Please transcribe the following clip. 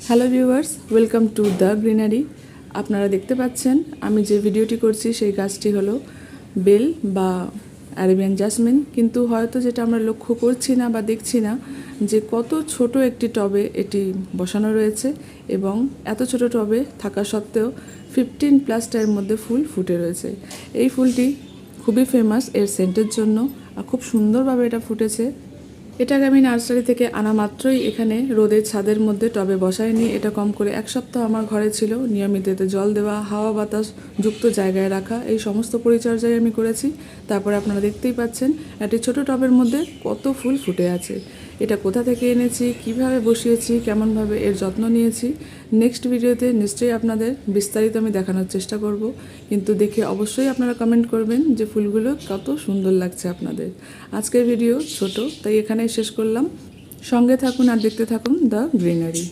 Hello viewers, welcome to the greenery. আপনারা দেখতে পাচ্ছেন আমি যে ভিডিওটি করছি সেই গাছটি হলো বেল বা অ্যারাবিয়ান জাসমিন, কিন্তু হয়তো যেটা আমরা লক্ষ্য করছি না বা দেখছি না যে কত ছোট একটি টবে এটি বসানো রয়েছে এবং এত ছোট টবে থাকা সত্ত্বেও 15+টার মধ্যে ফুল ফুটে রয়েছে। এই ফুলটি খুবই ফেমাস এর সেন্টের জন্য আর খুব সুন্দরভাবে এটা ফুটেছে। এটাকে আমি নার্সারি থেকে আনা মাত্রই এখানে রোদের ছাদের মধ্যে টবে বসাইনি। এটা কম করে 1 সপ্তাহ আমার ঘরে ছিল। নিয়মিত এতে জল দেওয়া, হাওয়া বাতাস যুক্ত জায়গায় রাখা, এই সমস্ত পরিচর্যাই আমি করেছি। তারপরে আপনারা দেখতেই পাচ্ছেন একটি ছোট টবের মধ্যে কত ফুল ফুটে আছে। এটা কোথা থেকে এনেছি, কিভাবে বসিয়েছি, কেমনভাবে এর যত্ন নিয়েছি, নেক্সট ভিডিওতে নিশ্চয়ই আপনাদের বিস্তারিত আমি দেখানোর চেষ্টা করব। কিন্তু দেখে অবশ্যই আপনারা কমেন্ট করবেন যে ফুলগুলো কত সুন্দর লাগছে আপনাদের। আজকের ভিডিও ছোট, তাই এখানেই শেষ করলাম। সঙ্গে থাকুন আর দেখতে থাকুন দ্য গ্রিনারি।